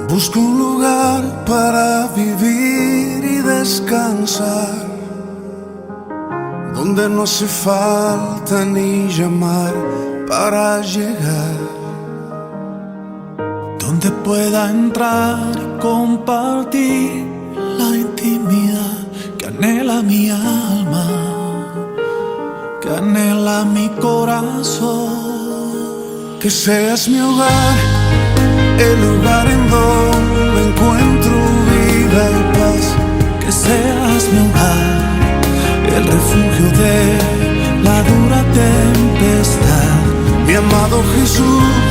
Busco un lugar para vivir y descansar, donde no hace falta ni llamar para llegar, donde pueda entrar y compartir la intimidad que anhela mi alma, que anhela mi corazón. Que seas mi hogar, el lugar en donde encuentro vida y paz. Que seas mi hogar, el refugio de la dura tempestad. Mi amado Jesús,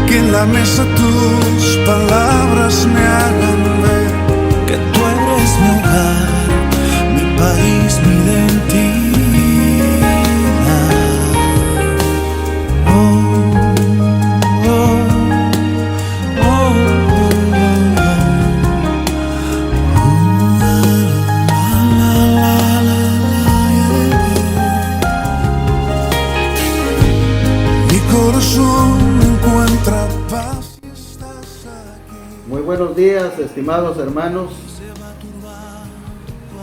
que en la mesa tus palabras me hagan ver que tú eres mi hogar, mi país, mi identidad. Muy buenos días, estimados hermanos.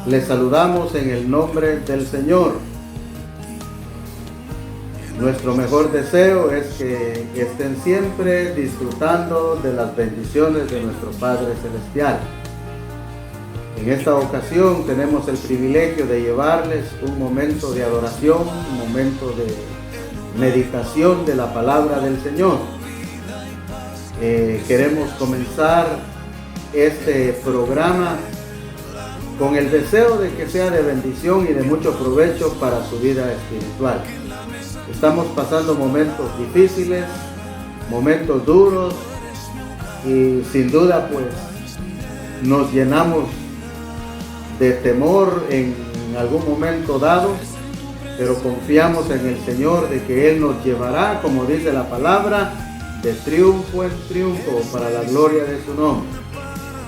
Les saludamos en el nombre del Señor. Nuestro mejor deseo es que estén siempre disfrutando de las bendiciones de nuestro Padre Celestial. En esta ocasión tenemos el privilegio de llevarles un momento de adoración, un momento de meditación de la palabra del Señor. Queremos comenzar este programa con el deseo de que sea de bendición y de mucho provecho para su vida espiritual. Estamos pasando momentos difíciles, momentos duros, y sin duda pues nos llenamos de temor en algún momento dado, pero confiamos en el Señor de que Él nos llevará, como dice la palabra, de triunfo en triunfo para la gloria de su nombre.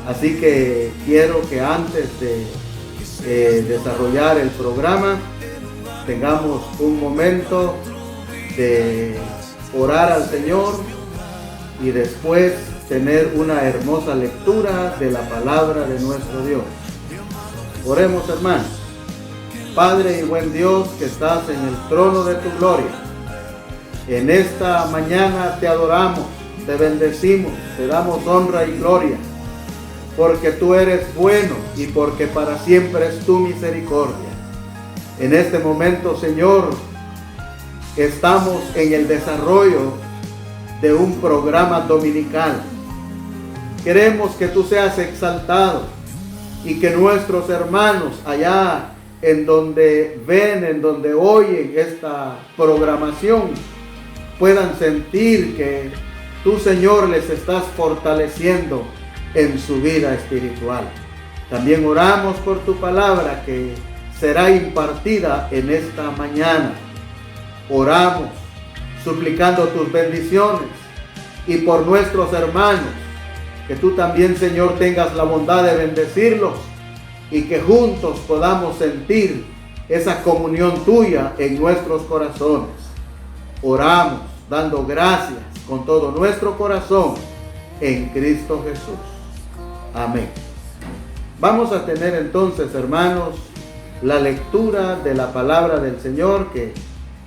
Así que quiero que antes de desarrollar el programa tengamos un momento de orar al Señor y después tener una hermosa lectura de la palabra de nuestro Dios. Oremos, hermanos. Padre y buen Dios que estás en el trono de tu gloria, en esta mañana te adoramos, te bendecimos, te damos honra y gloria, porque tú eres bueno y porque para siempre es tu misericordia. En este momento, Señor, estamos en el desarrollo de un programa dominical. Queremos que tú seas exaltado y que nuestros hermanos allá en donde ven, en donde oyen esta programación, puedan sentir que tú, Señor, les estás fortaleciendo en su vida espiritual. También oramos por tu palabra que será impartida en esta mañana. Oramos suplicando tus bendiciones y por nuestros hermanos, que tú también, Señor, tengas la bondad de bendecirlos y que juntos podamos sentir esa comunión tuya en nuestros corazones. Oramos dando gracias con todo nuestro corazón en Cristo Jesús. Amén. Vamos a tener entonces, hermanos, la lectura de la palabra del Señor, que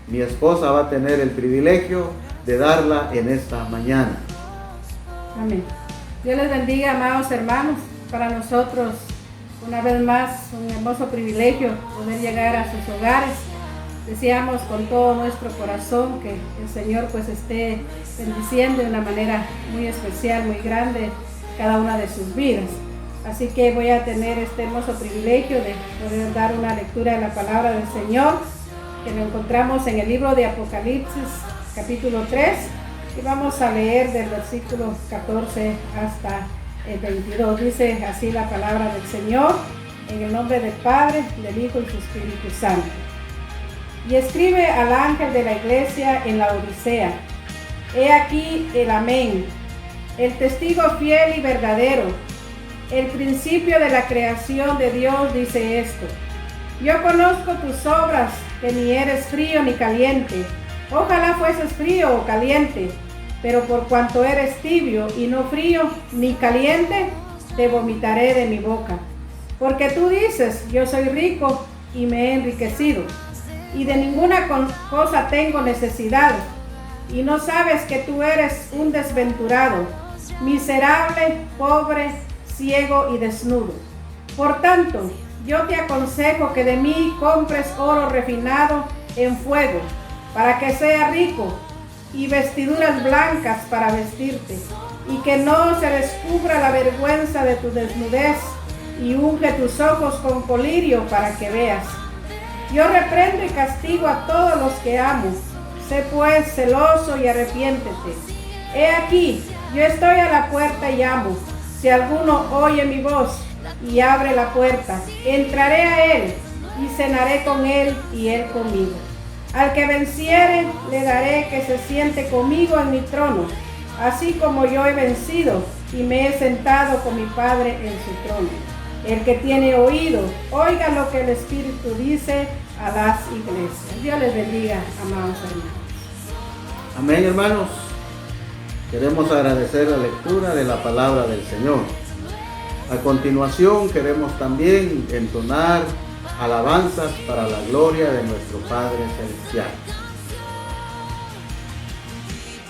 mi esposa va a tener el privilegio de darla en esta mañana. Amén. Dios les bendiga, amados hermanos. Para nosotros, una vez más, un hermoso privilegio poder llegar a sus hogares. Deseamos con todo nuestro corazón que el Señor pues esté bendiciendo de una manera muy especial, muy grande cada una de sus vidas. Así que voy a tener este hermoso privilegio de poder dar una lectura de la palabra del Señor, que lo encontramos en el libro de Apocalipsis, capítulo 3, y vamos a leer del versículo 14 hasta el 22. Dice así la palabra del Señor, en el nombre del Padre, del Hijo y del Espíritu Santo. Y escribe al ángel de la iglesia en la Odisea: he aquí el Amén, el testigo fiel y verdadero, el principio de la creación de Dios, dice esto: yo conozco tus obras, que ni eres frío ni caliente. Ojalá fueses frío o caliente. pero por cuanto eres tibio y no frío ni caliente, te vomitaré de mi boca. Porque tú dices, yo soy rico y me he enriquecido, y de ninguna cosa tengo necesidad, y no sabes que tú eres un desventurado, miserable, pobre, ciego y desnudo. Por tanto, yo te aconsejo que de mí compres oro refinado en fuego, para que sea rico, y vestiduras blancas para vestirte, y que no se descubra la vergüenza de tu desnudez, y unge tus ojos con colirio para que veas. Yo reprendo y castigo a todos los que amo. Sé pues celoso y arrepiéntete. He aquí, yo estoy a la puerta y llamo. Si alguno oye mi voz y abre la puerta, entraré a él y cenaré con él y él conmigo. Al que venciere, le daré que se siente conmigo en mi trono, así como yo he vencido y me he sentado con mi Padre en su trono. El que tiene oído, oiga lo que el Espíritu dice a las iglesias. Dios les bendiga, amados hermanos. Amén, hermanos. Queremos agradecer la lectura de la palabra del Señor. A continuación queremos también entonar alabanzas para la gloria de nuestro Padre Celestial.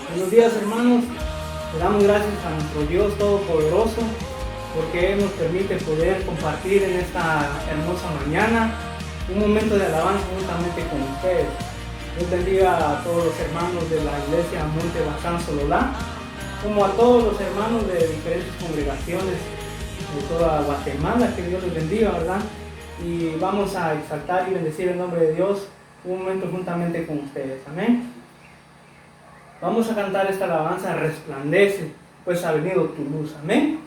Buenos días, hermanos. Le damos gracias a nuestro Dios Todopoderoso porque Él nos permite poder compartir en esta hermosa mañana un momento de alabanza juntamente con ustedes. Dios bendiga a todos los hermanos de la iglesia Monte Bazán Sololá, como a todos los hermanos de diferentes congregaciones de toda Guatemala. Que Dios les bendiga, ¿verdad? Y vamos a exaltar y bendecir el nombre de Dios un momento juntamente con ustedes. Amén. Vamos a cantar esta alabanza: resplandece, pues ha venido tu luz. Amén.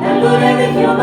La gloria de Jehová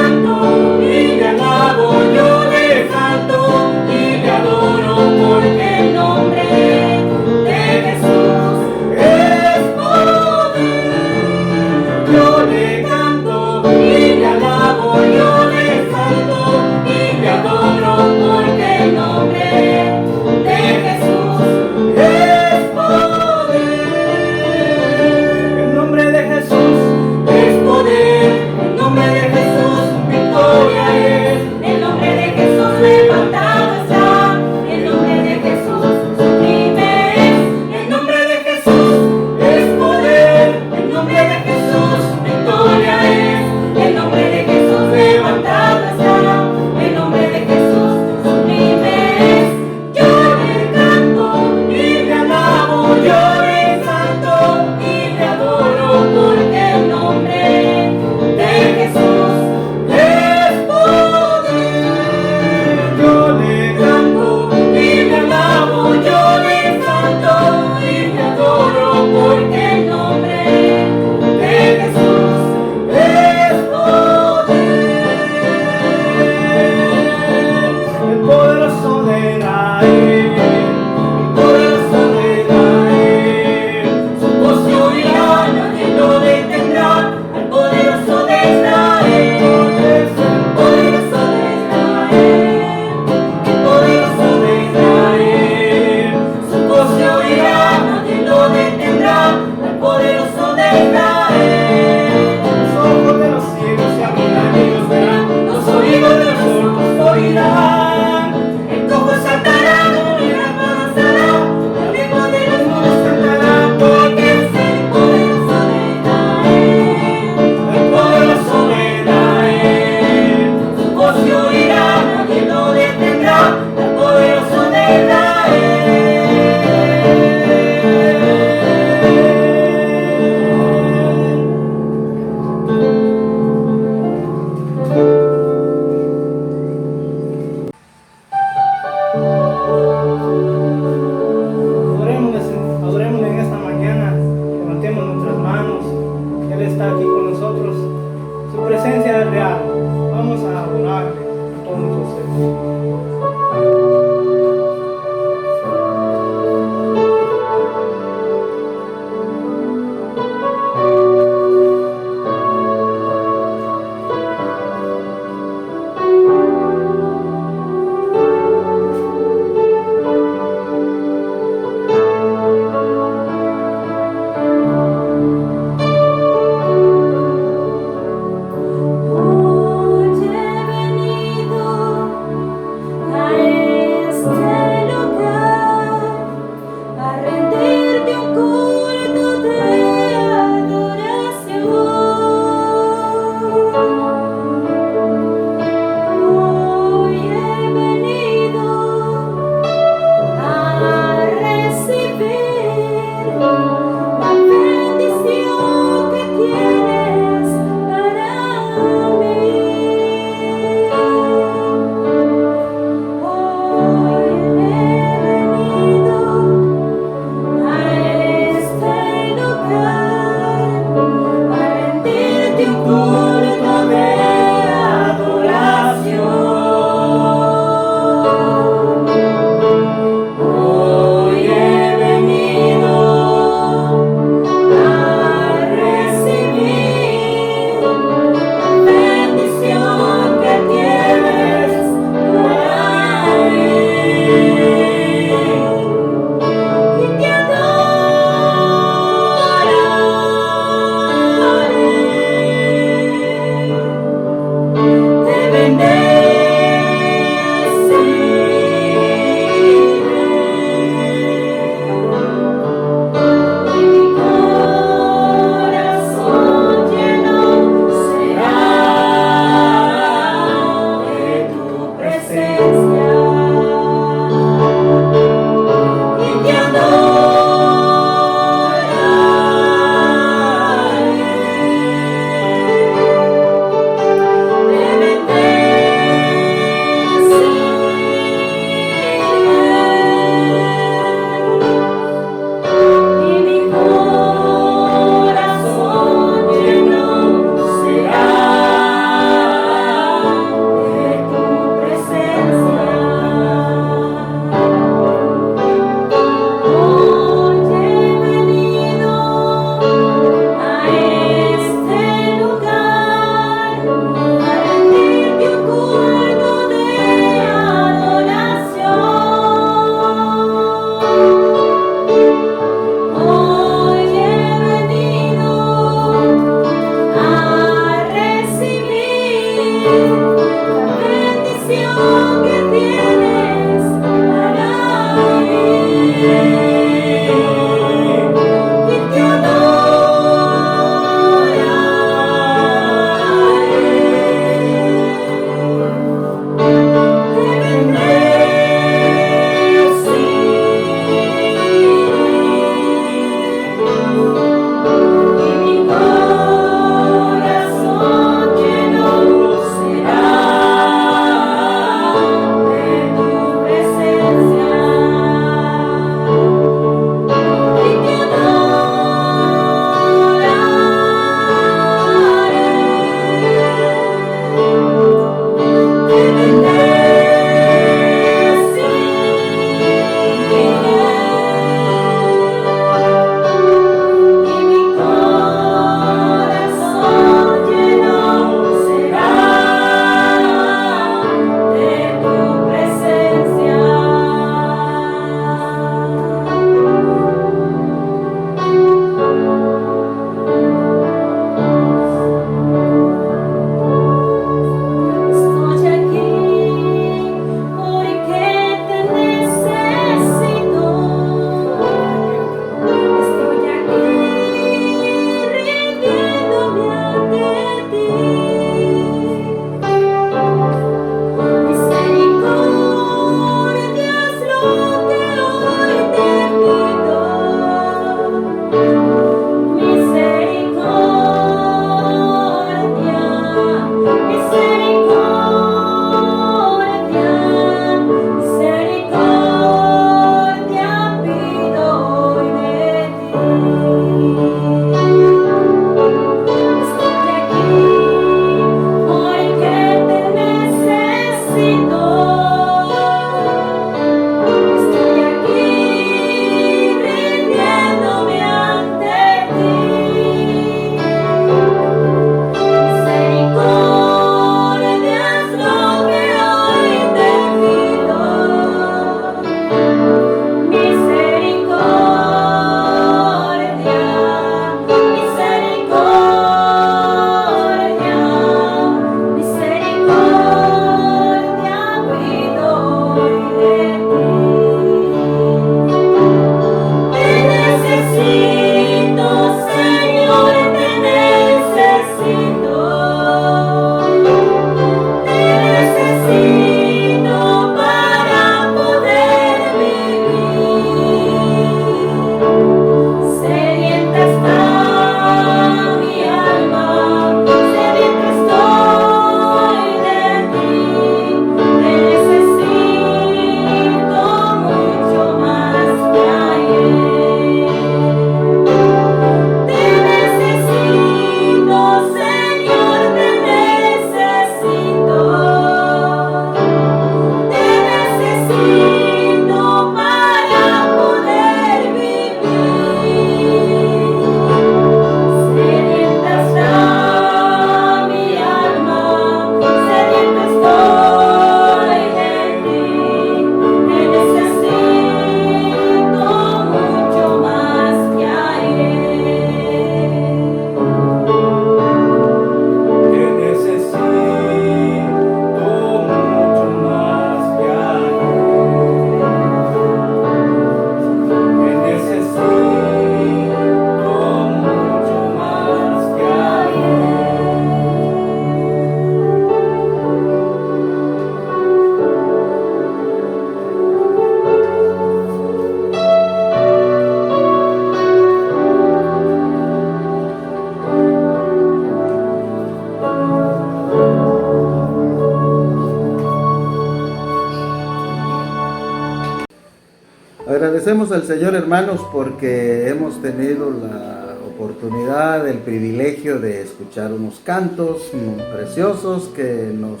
Agradecemos al Señor, hermanos, porque hemos tenido la oportunidad, el privilegio de escuchar unos cantos preciosos que nos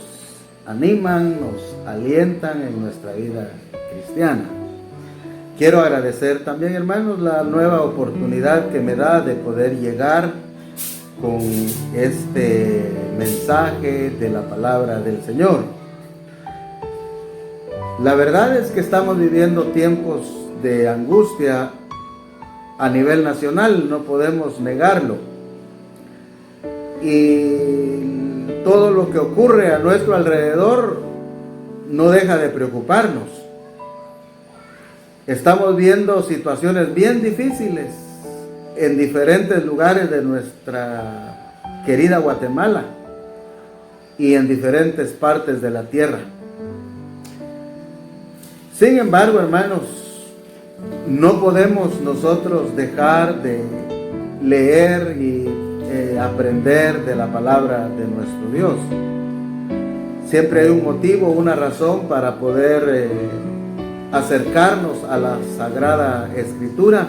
animan, nos alientan en nuestra vida cristiana. Quiero agradecer también, hermanos, la nueva oportunidad que me da de poder llegar con este mensaje de la palabra del Señor. La verdad es que estamos viviendo tiempos de angustia a nivel nacional, no podemos negarlo. Y todo lo que ocurre a nuestro alrededor no deja de preocuparnos. Estamos viendo situaciones bien difíciles en diferentes lugares de nuestra querida Guatemala y en diferentes partes de la tierra. Sin embargo, hermanos, no podemos nosotros dejar de leer y aprender de la palabra de nuestro Dios. Siempre hay un motivo, una razón para poder acercarnos a la Sagrada Escritura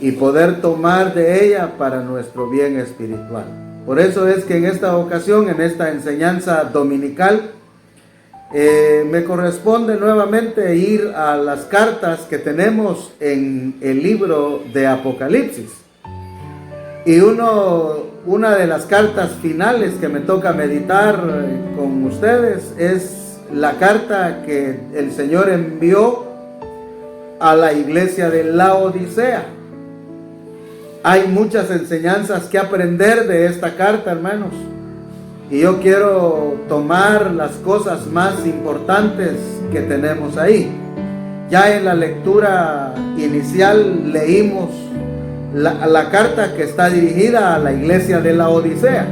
y poder tomar de ella para nuestro bien espiritual. Por eso es que en esta ocasión, en esta enseñanza dominical, me corresponde nuevamente ir a las cartas que tenemos en el libro de Apocalipsis. Y una de las cartas finales que me toca meditar con ustedes es la carta que el Señor envió a la iglesia de Laodicea. Hay muchas enseñanzas que aprender de esta carta, hermanos. Y yo quiero tomar las cosas más importantes que tenemos ahí. Ya en la lectura inicial leímos la carta que está dirigida a la iglesia de Laodicea.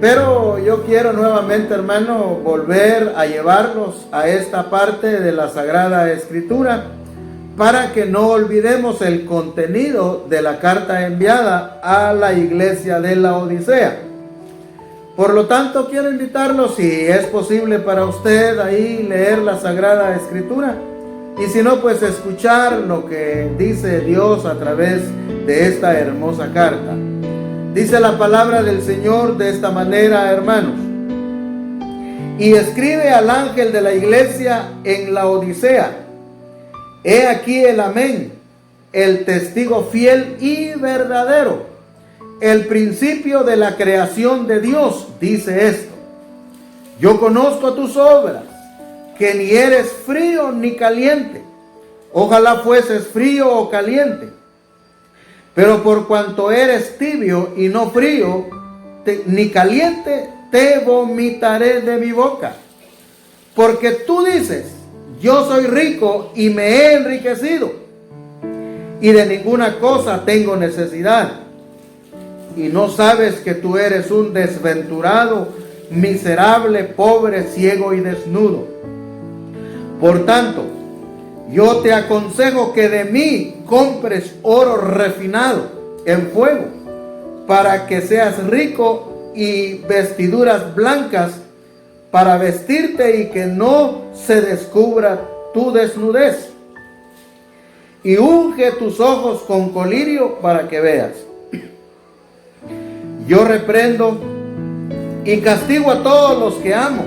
Pero yo quiero nuevamente, hermano, volver a llevarlos a esta parte de la Sagrada Escritura para que no olvidemos el contenido de la carta enviada a la iglesia de Laodicea. Por lo tanto, quiero invitarlos, si es posible para usted, ahí leer la Sagrada Escritura. Y si no, pues escuchar lo que dice Dios a través de esta hermosa carta. Dice la palabra del Señor de esta manera, hermanos. Y escribe al ángel de la iglesia en Laodicea: he aquí el amén, el testigo fiel y verdadero, el principio de la creación de Dios, dice esto: yo conozco tus obras, que ni eres frío ni caliente. Ojalá fueses frío o caliente. Pero por cuanto eres tibio y no frío ni caliente, te vomitaré de mi boca. Porque tú dices: yo soy rico y me he enriquecido, y de ninguna cosa tengo necesidad. Y no sabes que tú eres un desventurado, miserable, pobre, ciego y desnudo. Por tanto, yo te aconsejo que de mí compres oro refinado en fuego, para que seas rico, y vestiduras blancas para vestirte, y que no se descubra tu desnudez. Y unge tus ojos con colirio para que veas. Yo reprendo y castigo a todos los que amo.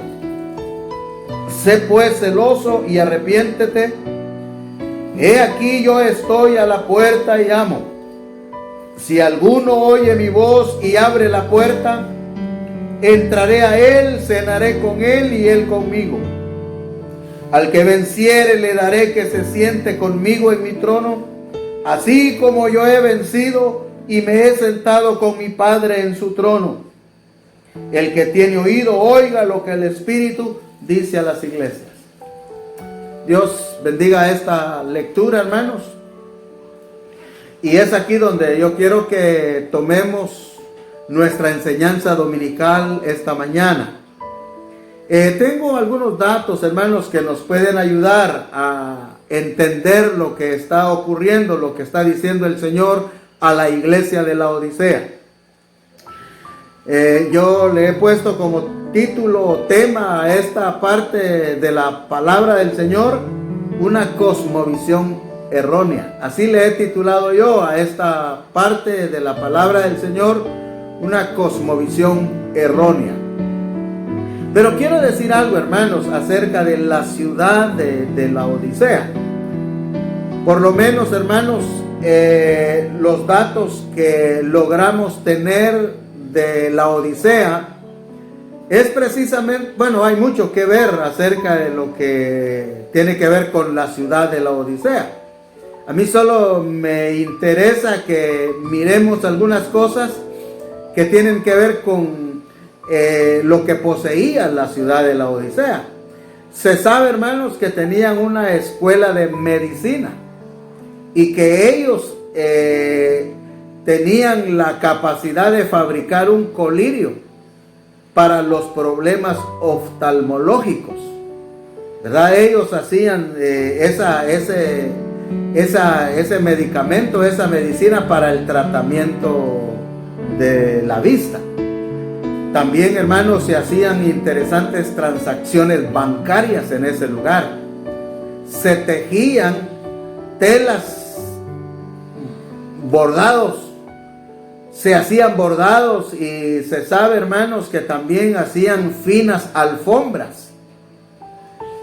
Sé pues celoso y arrepiéntete. He aquí yo estoy a la puerta y llamo. Si alguno oye mi voz y abre la puerta, entraré a él, cenaré con él y él conmigo. Al que venciere le daré que se siente conmigo en mi trono, así como yo he vencido y me he sentado con mi Padre en su trono. El que tiene oído, oiga lo que el Espíritu dice a las iglesias. Dios bendiga esta lectura, hermanos. Y es aquí donde yo quiero que tomemos nuestra enseñanza dominical esta mañana. Tengo algunos datos, hermanos, que nos pueden ayudar a entender lo que está ocurriendo, lo que está diciendo el Señor a la iglesia de Laodicea. Yo le he puesto como título o tema a esta parte de la palabra del Señor, una cosmovisión errónea. Así le he titulado yo a esta parte de la palabra del Señor, una cosmovisión errónea. Pero quiero decir algo, hermanos, acerca de la ciudad de Laodicea. Por lo menos, hermanos, los datos que logramos tener de Laodicea es precisamente, bueno, hay mucho que ver acerca de lo que tiene que ver con la ciudad de Laodicea. A mí solo me interesa que miremos algunas cosas que tienen que ver con lo que poseía la ciudad de Laodicea. Se sabe, hermanos, que tenían una escuela de medicina y que ellos tenían la capacidad de fabricar un colirio para los problemas oftalmológicos, ¿verdad? Ellos hacían ese medicamento, esa medicina para el tratamiento de la vista. También, hermanos, se hacían interesantes transacciones bancarias en ese lugar. Se tejían telas, bordados, se hacían bordados, y se sabe, hermanos, que también hacían finas alfombras.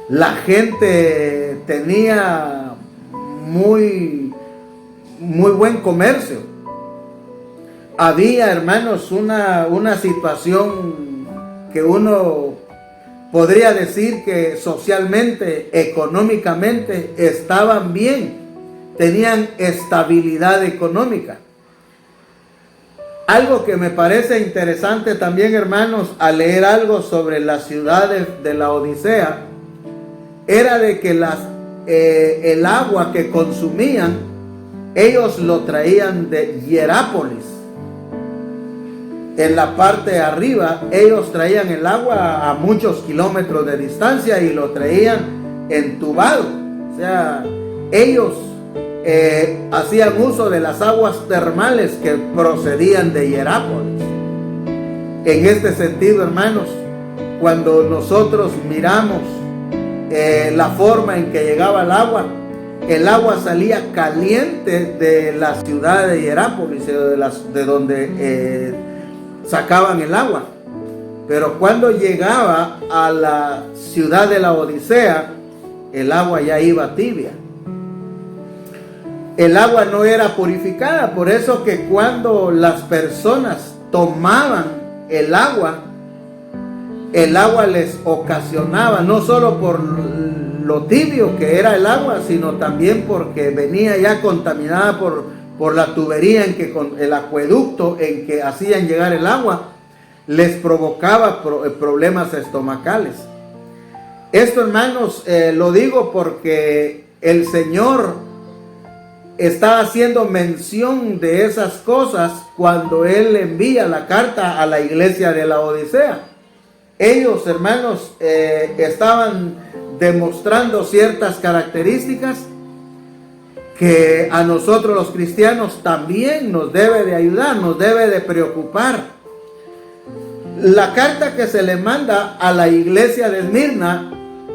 La gente tenía muy buen comercio. Había, hermanos, una situación que uno podría decir que socialmente, económicamente, estaban bien, tenían estabilidad económica. Algo que me parece interesante también, hermanos, al leer algo sobre la ciudad de Laodicea, era de que el agua que consumían, ellos lo traían de Hierápolis. En la parte de arriba, ellos traían el agua a muchos kilómetros de distancia y lo traían entubado. O sea, ellos hacían uso de las aguas termales que procedían de Hierápolis. En este sentido, hermanos, cuando nosotros miramos la forma en que llegaba el agua salía caliente de la ciudad de Hierápolis, de donde sacaban el agua. Pero cuando llegaba a la ciudad de Laodicea, el agua ya iba tibia. El agua no era purificada. Por eso que cuando las personas tomaban el agua les ocasionaba, no solo por lo tibio que era el agua, sino también porque venía ya contaminada por la tubería con el acueducto en que hacían llegar el agua, les provocaba problemas estomacales. Esto, hermanos, lo digo porque el Señor está haciendo mención de esas cosas cuando él envía la carta a la iglesia de la Odisea. Ellos, hermanos, estaban demostrando ciertas características que a nosotros los cristianos también nos debe de ayudar, nos debe de preocupar. La carta que se le manda a la iglesia de Esmirna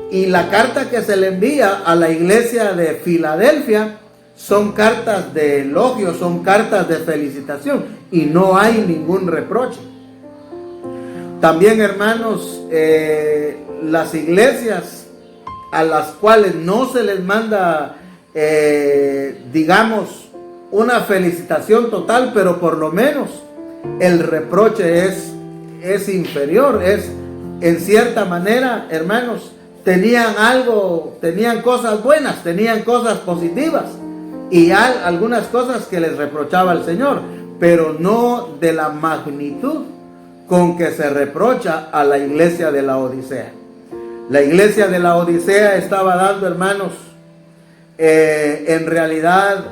y la carta que se le envía a la iglesia de Filadelfia son cartas de elogio, son cartas de felicitación y no hay ningún reproche. También, hermanos, las iglesias a las cuales no se les manda, digamos, una felicitación total, pero por lo menos el reproche es inferior, es en cierta manera, hermanos, tenían cosas buenas, tenían cosas positivas y algunas cosas que les reprochaba el Señor, pero no de la magnitud con que se reprocha a la iglesia de la Odisea. La iglesia de la Odisea estaba dando, hermanos, en realidad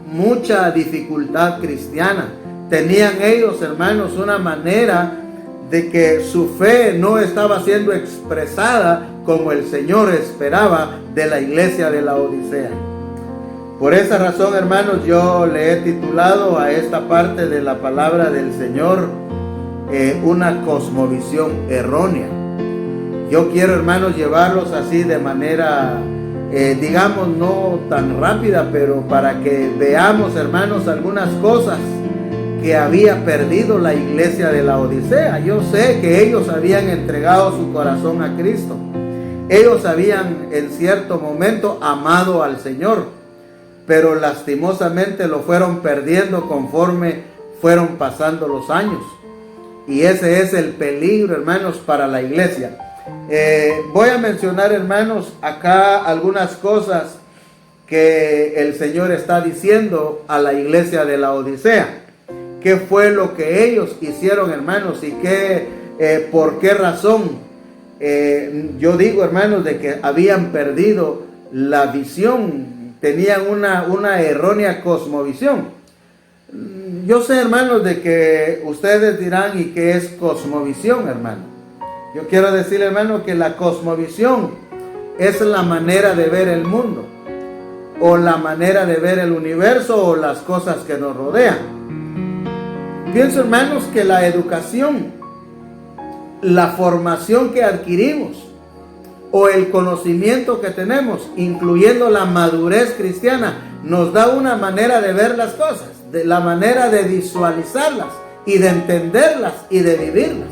mucha dificultad cristiana. Tenían ellos, hermanos, una manera de que su fe no estaba siendo expresada como el Señor esperaba de la iglesia de la Odisea. Por esa razón, hermanos, yo le he titulado a esta parte de la palabra del Señor una cosmovisión errónea. Yo quiero, hermanos, llevarlos así de manera, digamos, no tan rápida, pero para que veamos, hermanos, algunas cosas que había perdido la iglesia de la Odisea. Yo sé que ellos habían entregado su corazón a Cristo. Ellos habían en cierto momento amado al Señor, pero lastimosamente lo fueron perdiendo conforme fueron pasando los años. Y ese es el peligro, hermanos, para la iglesia. Voy a mencionar, hermanos, acá algunas cosas que el Señor está diciendo a la iglesia de la Odisea. ¿Qué fue lo que ellos hicieron, hermanos? Y por qué razón. Yo digo, hermanos, de que habían perdido la visión, tenían una errónea cosmovisión. Yo sé, hermanos, de que ustedes dirán, ¿y qué es cosmovisión, hermano? Yo quiero decir, hermano, que la cosmovisión es la manera de ver el mundo, o la manera de ver el universo, o las cosas que nos rodean. Pienso, hermanos, que la educación, la formación que adquirimos, o el conocimiento que tenemos, incluyendo la madurez cristiana, nos da una manera de ver las cosas, de la manera de visualizarlas y de entenderlas y de vivirlas.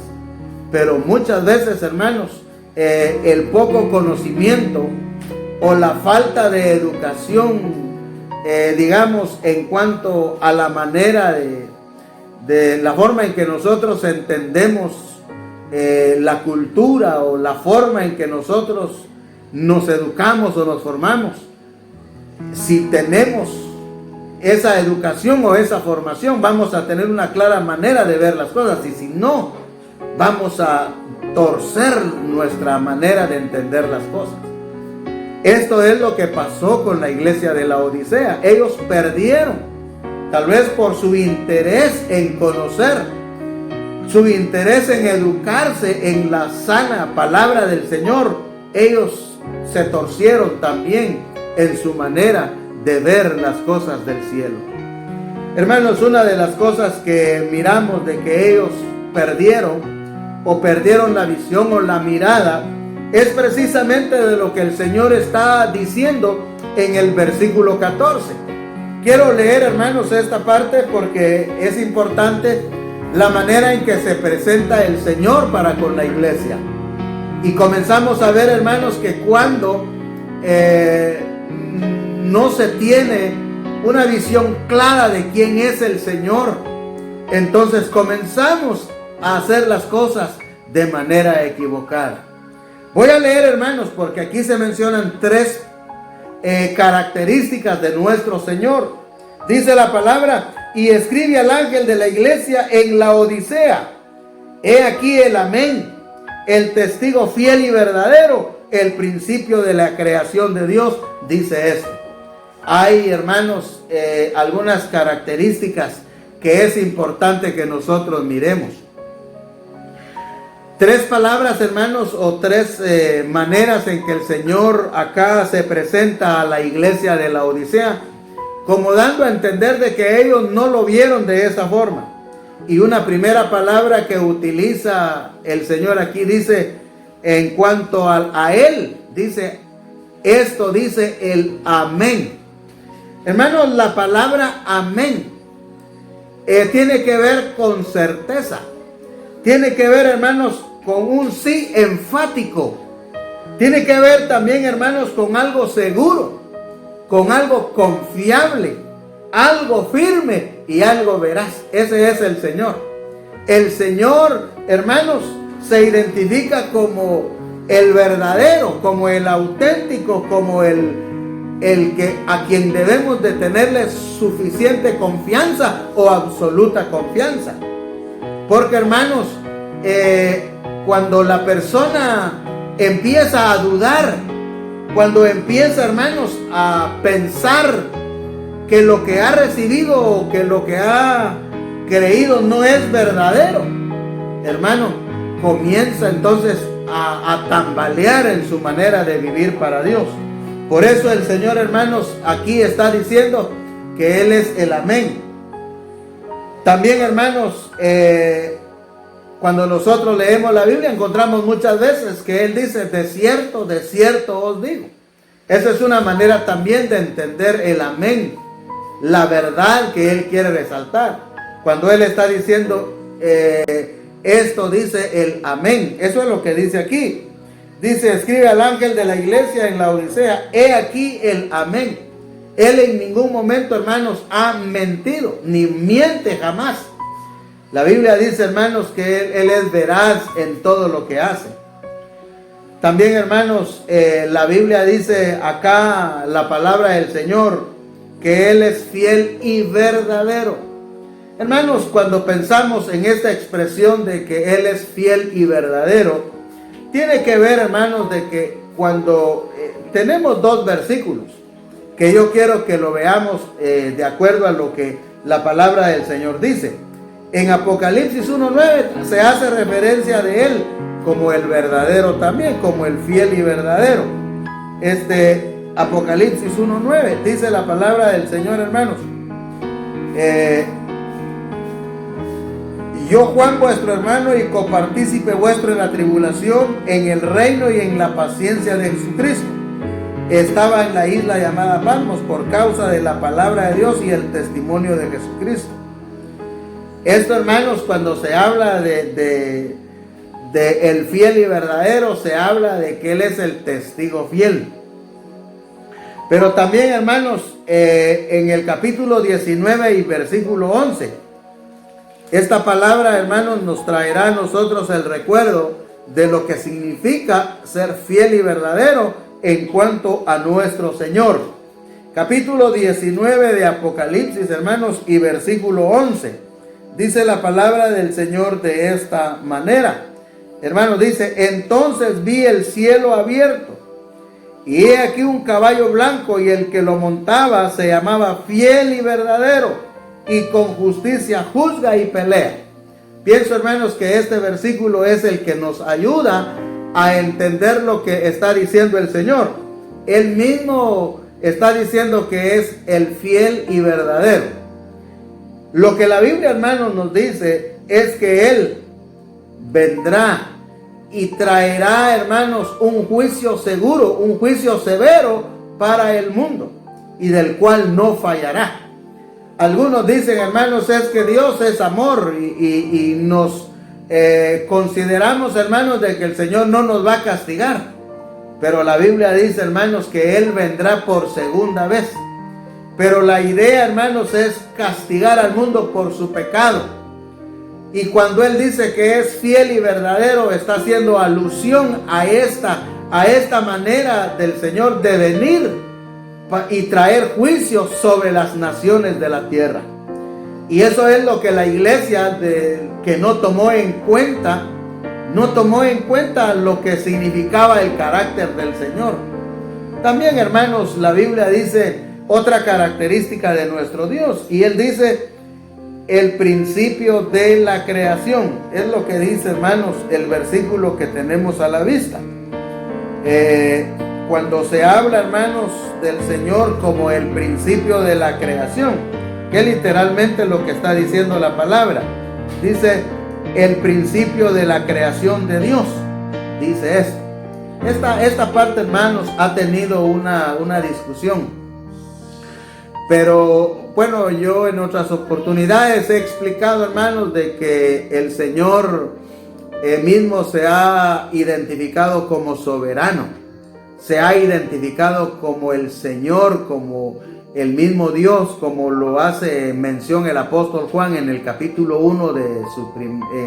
Pero muchas veces, hermanos, el poco conocimiento o la falta de educación, digamos, en cuanto a la manera de la forma en que nosotros entendemos la cultura, o la forma en que nosotros nos educamos o nos formamos, si tenemos esa educación o esa formación, vamos a tener una clara manera de ver las cosas, y si no, vamos a torcer nuestra manera de entender las cosas. Esto es lo que pasó con la iglesia de la Odisea. Ellos perdieron, tal vez por su interés en conocer, su interés en educarse en la sana palabra del Señor. Ellos se torcieron también en su manera de ver las cosas del cielo. Hermanos, una de las cosas que miramos de que ellos perdieron la visión o la mirada es precisamente de lo que el Señor está diciendo en el versículo 14. Quiero leer, hermanos, esta parte porque es importante la manera en que se presenta el Señor para con la iglesia. Y comenzamos a ver, hermanos, que cuando no se tiene una visión clara de quién es el Señor, entonces comenzamos a hacer las cosas de manera equivocada. Voy a leer, hermanos, porque aquí se mencionan tres características de nuestro Señor. Dice la palabra: y escribe al ángel de la iglesia en la Odisea, he aquí el amén, el testigo fiel y verdadero, el principio de la creación de Dios, dice esto. hay, hermanos, algunas características que es importante que nosotros miremos. Tres palabras, hermanos, o tres maneras en que el Señor acá se presenta a la iglesia de la Odisea, como dando a entender de que ellos no lo vieron de esa forma. Y una primera palabra que utiliza el Señor aquí dice, en cuanto a Él, dice, esto dice el amén. Hermanos, la palabra amén tiene que ver con certeza. Tiene que ver, hermanos, con un sí enfático. Tiene que ver también, hermanos, con algo seguro, con algo confiable, algo firme y algo veraz. Ese es el Señor. El Señor, hermanos, se identifica como el verdadero, como el auténtico, como el que a quien debemos de tenerle suficiente confianza o absoluta confianza. Porque, hermanos, cuando la persona empieza a dudar, cuando empieza, hermanos, a pensar que lo que ha recibido o que lo que ha creído no es verdadero, hermano, comienza entonces a tambalear en su manera de vivir para Dios. Por eso el Señor, hermanos, aquí está diciendo que Él es el amén. También, hermanos, cuando nosotros leemos la Biblia encontramos muchas veces que Él dice, de cierto os digo. Esa es una manera también de entender el amén, la verdad que Él quiere resaltar. Cuando Él está diciendo, esto dice el amén. Eso es lo que dice aquí. Dice, escribe al ángel de la iglesia en la Odisea, he aquí el amén. Él en ningún momento, hermanos, ha mentido, ni miente jamás. La Biblia dice, hermanos, que Él es veraz en todo lo que hace. También, hermanos, la Biblia dice acá, la palabra del Señor, que Él es fiel y verdadero. Hermanos, cuando pensamos en esta expresión de que Él es fiel y verdadero, tiene que ver, hermanos, de que cuando tenemos dos versículos, que yo quiero que lo veamos de acuerdo a lo que la palabra del Señor dice. En Apocalipsis 1:9 se hace referencia de Él como el verdadero también, como el fiel y verdadero. Apocalipsis 1:9 dice la palabra del Señor, hermanos. Yo, Juan, vuestro hermano y copartícipe vuestro en la tribulación, en el reino y en la paciencia de Jesucristo, estaba en la isla llamada Patmos por causa de la palabra de Dios y el testimonio de Jesucristo. Esto, hermanos, cuando se habla de el fiel y verdadero, se habla de que Él es el testigo fiel. Pero también, hermanos, en el capítulo 19 y versículo 11, esta palabra, hermanos, nos traerá a nosotros el recuerdo de lo que significa ser fiel y verdadero en cuanto a nuestro Señor. Capítulo 19 de Apocalipsis, hermanos, y versículo 11. Dice la palabra del Señor de esta manera. Hermanos, dice, entonces vi el cielo abierto, y he aquí un caballo blanco, y el que lo montaba se llamaba Fiel y Verdadero, y con justicia juzga y pelea. Pienso, hermanos, que este versículo es el que nos ayuda a entender lo que está diciendo el Señor. Él mismo está diciendo que es el fiel y verdadero. Lo que la Biblia, hermanos, nos dice es que Él vendrá y traerá, hermanos, un juicio seguro, un juicio severo para el mundo, y del cual no fallará. Algunos dicen, hermanos, es que Dios es amor y nos consideramos, hermanos, de que el Señor no nos va a castigar. Pero la Biblia dice, hermanos, que Él vendrá por segunda vez. Pero la idea, hermanos, es castigar al mundo por su pecado. Y cuando Él dice que es fiel y verdadero, está haciendo alusión a esta manera del Señor de venir y traer juicio sobre las naciones de la tierra. Y eso es lo que la iglesia que no tomó en cuenta lo que significaba el carácter del Señor. También, hermanos, la Biblia dice otra característica de nuestro Dios. Y él dice, el principio de la creación. Es lo que dice, hermanos, el versículo que tenemos a la vista. Cuando se habla, hermanos, del Señor como el principio de la creación, que es literalmente lo que está diciendo la palabra. Dice, el principio de la creación de Dios. Dice esto. Esta parte, hermanos, ha tenido una discusión. Pero bueno, yo en otras oportunidades he explicado, hermanos, de que el Señor mismo se ha identificado como soberano. Se ha identificado como el Señor, como el mismo Dios, como lo hace mención el apóstol Juan en el capítulo 1 de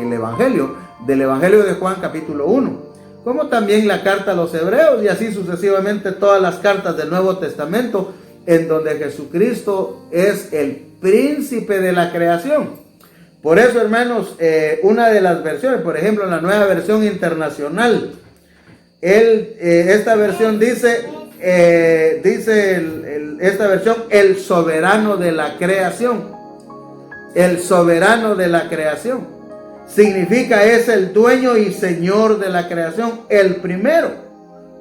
el Evangelio, del Evangelio de Juan, capítulo 1. Como también la carta a los Hebreos y así sucesivamente todas las cartas del Nuevo Testamento, en donde Jesucristo es el príncipe de la creación. Por eso, hermanos, una de las versiones, por ejemplo, en la Nueva Versión Internacional, esta versión dice esta versión, el soberano de la creación. El soberano de la creación. Significa es el dueño y señor de la creación, el primero,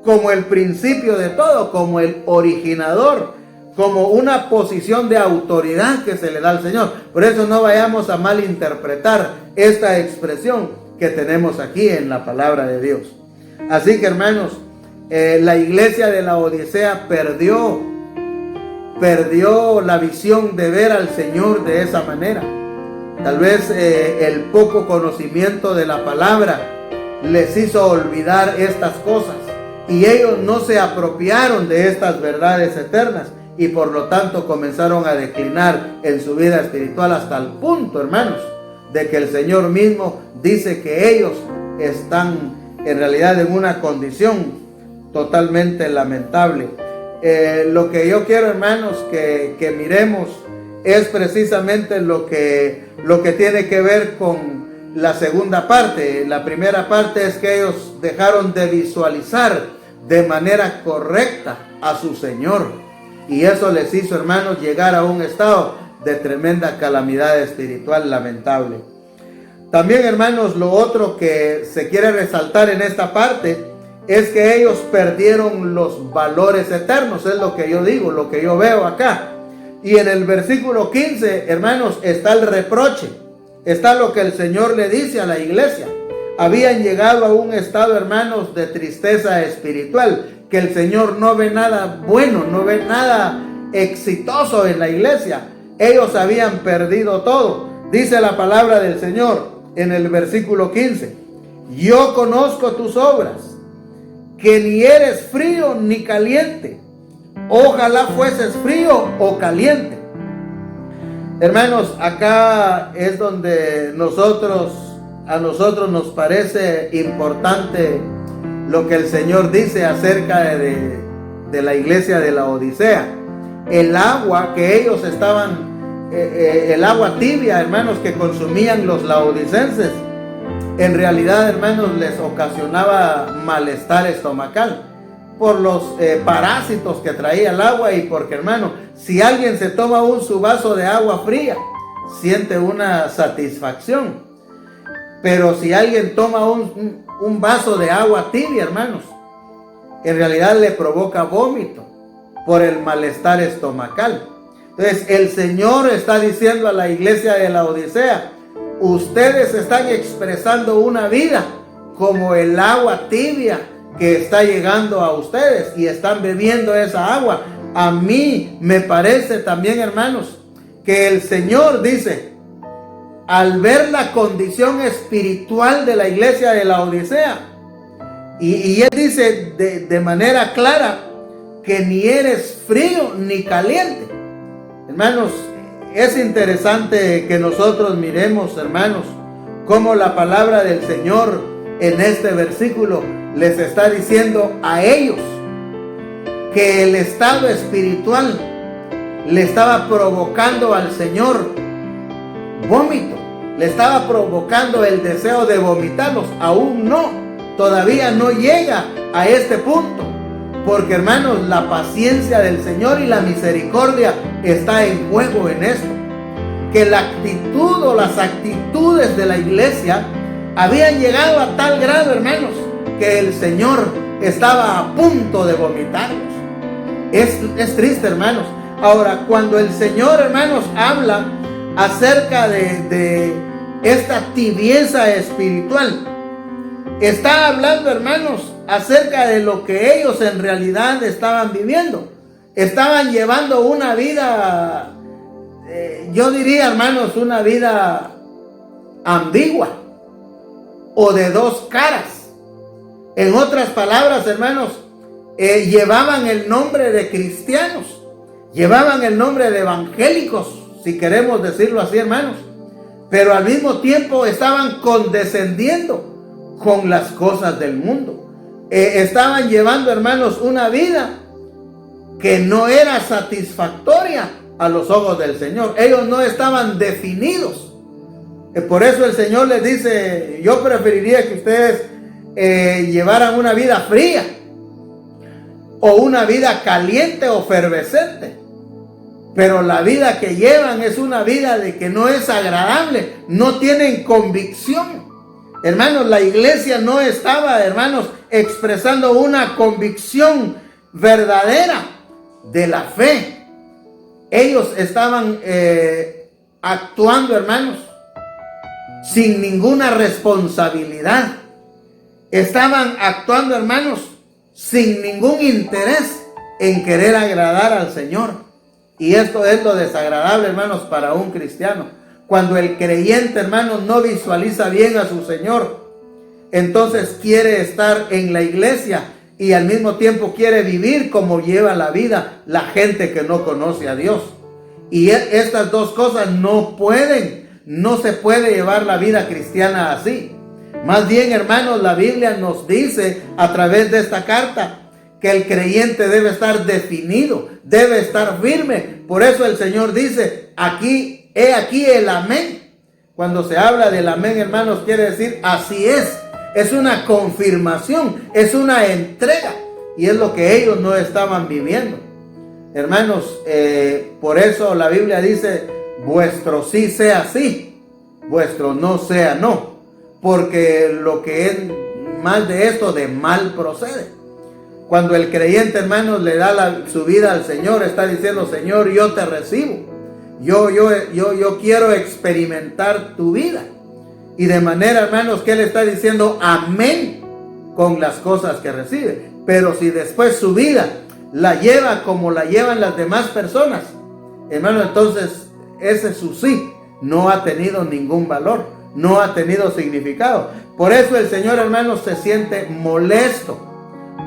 como el principio de todo, como el originador, como una posición de autoridad que se le da al Señor. Por eso no vayamos a malinterpretar esta expresión que tenemos aquí en la palabra de Dios. Así que, hermanos, la iglesia de la Odisea perdió la visión de ver al Señor de esa manera. Tal vez el poco conocimiento de la palabra les hizo olvidar estas cosas y ellos no se apropiaron de estas verdades eternas y por lo tanto comenzaron a declinar en su vida espiritual hasta el punto, hermanos, de que el Señor mismo dice que ellos están en realidad en una condición totalmente lamentable. Lo que yo quiero, hermanos, que miremos es precisamente lo que tiene que ver con la segunda parte. La primera parte es que ellos dejaron de visualizar de manera correcta a su Señor. Y eso les hizo, hermanos, llegar a un estado de tremenda calamidad espiritual lamentable. También, hermanos, lo otro que se quiere resaltar en esta parte es que ellos perdieron los valores eternos. Es lo que yo digo, lo que yo veo acá. Y en el versículo 15, hermanos, está el reproche. Está lo que el Señor le dice a la iglesia. Habían llegado a un estado, hermanos, de tristeza espiritual, que el Señor no ve nada bueno, no ve nada exitoso en la iglesia. Ellos habían perdido todo. Dice la palabra del Señor en el versículo 15: yo conozco tus obras, que ni eres frío ni caliente. Ojalá fueses frío o caliente. Hermanos, acá es donde a nosotros nos parece importante lo que el Señor dice acerca de la iglesia de la Odisea. El agua que ellos estaban, el agua tibia, hermanos, que consumían los laodicenses, en realidad, hermanos, les ocasionaba malestar estomacal por los parásitos que traía el agua y porque, hermano, si alguien se toma su vaso de agua fría, siente una satisfacción. Pero si alguien toma un vaso de agua tibia, hermanos, en realidad le provoca vómito por el malestar estomacal. Entonces, el Señor está diciendo a la iglesia de la Odisea: ustedes están expresando una vida como el agua tibia que está llegando a ustedes y están bebiendo esa agua. A mí me parece también, hermanos, que el Señor dice, al ver la condición espiritual de la iglesia de la Odisea, y Él dice de manera clara que ni eres frío ni caliente. Hermanos, es interesante que nosotros miremos, hermanos, cómo la palabra del Señor en este versículo les está diciendo a ellos que el estado espiritual le estaba provocando al Señor vómito, le estaba provocando el deseo de vomitarlos. Aún no, todavía no llega a este punto, Porque, hermanos, la paciencia del Señor y la misericordia está en juego en esto. Que la actitud o las actitudes de la iglesia habían llegado a tal grado, hermanos, que el Señor estaba a punto de vomitarlos. Es triste, hermanos. Ahora, cuando el Señor, hermanos, habla acerca de esta tibieza espiritual, está hablando, hermanos, acerca de lo que ellos en realidad estaban viviendo. Estaban llevando una vida, yo diría, hermanos, una vida ambigua o de dos caras. En otras palabras, hermanos, llevaban el nombre de cristianos, llevaban el nombre de evangélicos, si queremos decirlo así, hermanos, pero al mismo tiempo estaban condescendiendo con las cosas del mundo. Estaban llevando, hermanos, una vida que no era satisfactoria a los ojos del Señor. Ellos no estaban definidos. Por eso el Señor les dice: yo preferiría que ustedes llevaran una vida fría o una vida caliente o efervescente. Pero la vida que llevan es una vida de que no es agradable, no tienen convicción. Hermanos, la iglesia no estaba, hermanos, expresando una convicción verdadera de la fe. Ellos estaban actuando, hermanos, sin ninguna responsabilidad. Estaban actuando, hermanos, sin ningún interés en querer agradar al Señor. Y esto es lo desagradable, hermanos, para un cristiano. Cuando el creyente, hermanos, no visualiza bien a su Señor, entonces quiere estar en la iglesia y al mismo tiempo quiere vivir como lleva la vida la gente que no conoce a Dios. Y estas dos cosas no se puede llevar la vida cristiana así. Más bien, hermanos, la Biblia nos dice a través de esta carta que el creyente debe estar definido, debe estar firme. Por eso el Señor dice: he aquí el amén. Cuando se habla del amén, hermanos, quiere decir así es. Es una confirmación, es una entrega. Y es lo que ellos no estaban viviendo. Hermanos, por eso la Biblia dice: vuestro sí sea sí, vuestro no sea no. Porque lo que es mal de esto, de mal procede. Cuando el creyente, hermanos, le da su vida al Señor, está diciendo: Señor, yo te recibo. Yo quiero experimentar tu vida. Y de manera, hermanos, que él está diciendo amén con las cosas que recibe. Pero si después su vida la lleva como la llevan las demás personas, hermano, entonces ese su sí no ha tenido ningún valor, no ha tenido significado. Por eso el Señor, hermanos, se siente molesto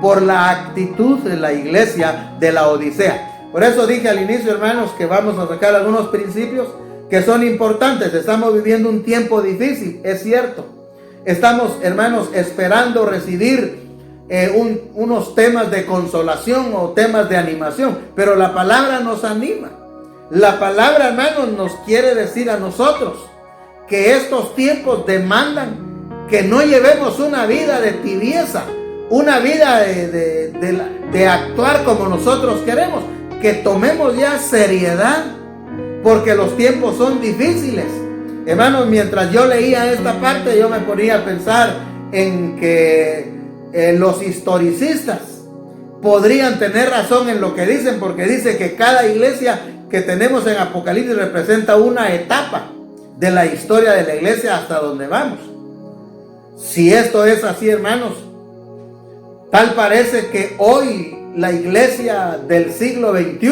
por la actitud de la iglesia de la Odisea. Por eso dije al inicio, hermanos, que vamos a sacar algunos principios que son importantes. Estamos viviendo un tiempo difícil, es cierto. Estamos, hermanos, esperando recibir unos temas de consolación o temas de animación, pero la palabra nos anima. La palabra, hermanos, nos quiere decir a nosotros que estos tiempos demandan que no llevemos una vida de tibieza, una vida de actuar como nosotros queremos, que tomemos ya seriedad, porque los tiempos son difíciles. Hermanos, mientras yo leía esta parte, yo me ponía a pensar en que los historicistas podrían tener razón en lo que dicen, porque dice que cada iglesia que tenemos en Apocalipsis representa una etapa de la historia de la iglesia hasta donde vamos. Si esto es así, hermanos, tal parece que hoy la iglesia del siglo XXI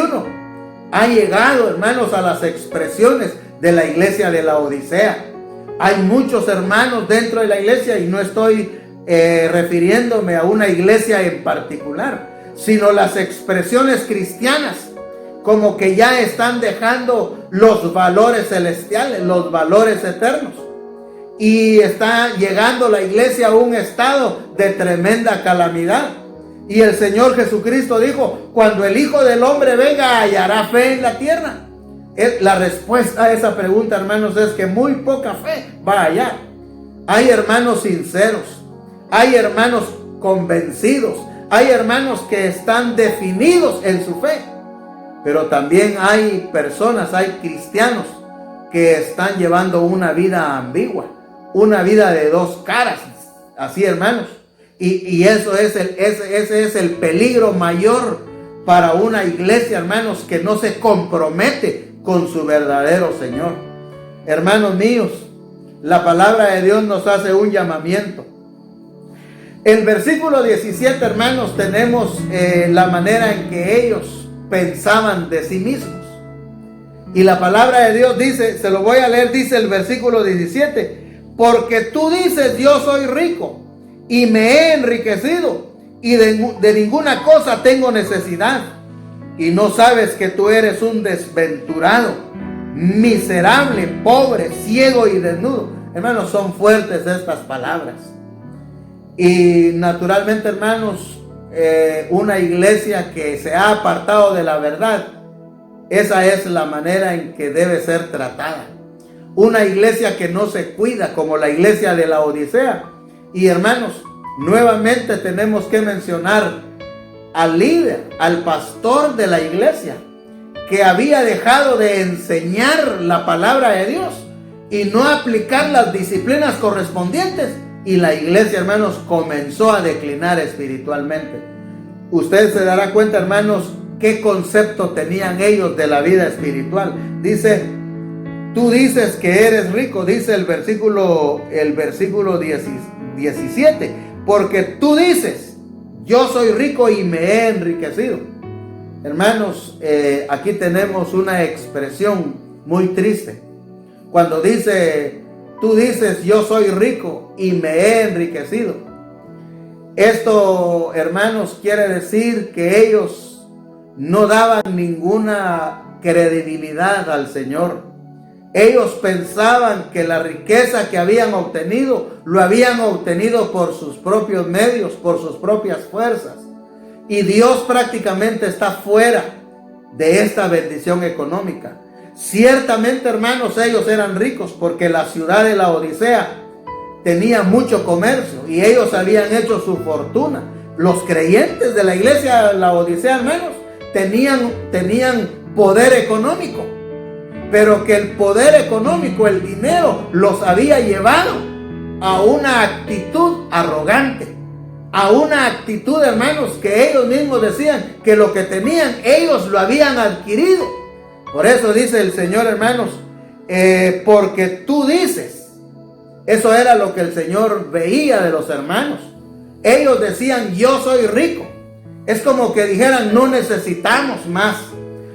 ha llegado, hermanos, a las expresiones de la iglesia de la Odisea. Hay muchos hermanos dentro de la iglesia, y no estoy refiriéndome a una iglesia en particular, sino las expresiones cristianas, como que ya están dejando los valores celestiales, los valores eternos, y está llegando la iglesia a un estado de tremenda calamidad. Y el Señor Jesucristo dijo: cuando el Hijo del Hombre venga, ¿hallará fe en la tierra? La respuesta a esa pregunta, hermanos, es que muy poca fe va allá. Hay hermanos sinceros, hay hermanos convencidos, Hay hermanos que están definidos en su fe, pero también hay personas, hay cristianos que están llevando una vida ambigua, una vida de dos caras, así hermanos. Y eso ese es el peligro mayor para una iglesia, hermanos, que no se compromete con su verdadero Señor. Hermanos míos, la palabra de Dios nos hace un llamamiento. El versículo 17, hermanos, tenemos la manera en que ellos pensaban de sí mismos. Y la palabra de Dios dice, se lo voy a leer, dice el versículo 17: porque tú dices, yo soy rico y me he enriquecido y de ninguna cosa tengo necesidad, y no sabes que tú eres un desventurado, miserable, pobre, ciego y desnudo. Hermanos, son fuertes estas palabras. Y naturalmente, hermanos, una iglesia que se ha apartado de la verdad, esa es la manera en que debe ser tratada. Una iglesia que no se cuida, como la iglesia de la Odisea. Y hermanos, nuevamente tenemos que mencionar al líder, al pastor de la iglesia, que había dejado de enseñar la palabra de Dios y no aplicar las disciplinas correspondientes. Y la iglesia, hermanos, comenzó a declinar espiritualmente. Usted se dará cuenta, hermanos, qué concepto tenían ellos de la vida espiritual. Dice, tú dices que eres rico, dice el versículo 17, porque tú dices, yo soy rico y me he enriquecido. Hermanos, aquí tenemos una expresión muy triste. Cuando dice, tú dices, yo soy rico y me he enriquecido. Esto, hermanos, quiere decir que ellos no daban ninguna credibilidad al Señor. Ellos pensaban que la riqueza que habían obtenido, lo habían obtenido por sus propios medios, por sus propias fuerzas. Y Dios prácticamente está fuera de esta bendición económica. Ciertamente, hermanos, ellos eran ricos porque la ciudad de la Odisea tenía mucho comercio y ellos habían hecho su fortuna. Los creyentes de la iglesia de la Odisea, hermanos, tenían poder económico, pero que el poder económico, el dinero, los había llevado a una actitud arrogante, a una actitud, hermanos, que ellos mismos decían que lo que tenían, ellos lo habían adquirido. Por eso dice el Señor, hermanos, porque tú dices, eso era lo que el Señor veía de los hermanos. Ellos decían, yo soy rico. Es como que dijeran, no necesitamos más,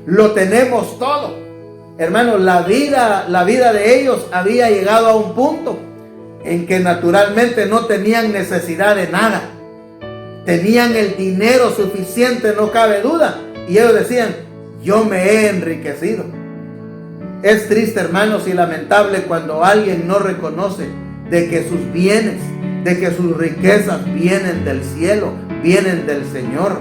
lo tenemos todo. Hermanos, la vida de ellos había llegado a un punto en que naturalmente no tenían necesidad de nada. Tenían el dinero suficiente, no cabe duda. Y ellos decían, yo me he enriquecido. Es triste, hermanos, y lamentable cuando alguien no reconoce de que sus bienes, de que sus riquezas vienen del cielo, vienen del Señor.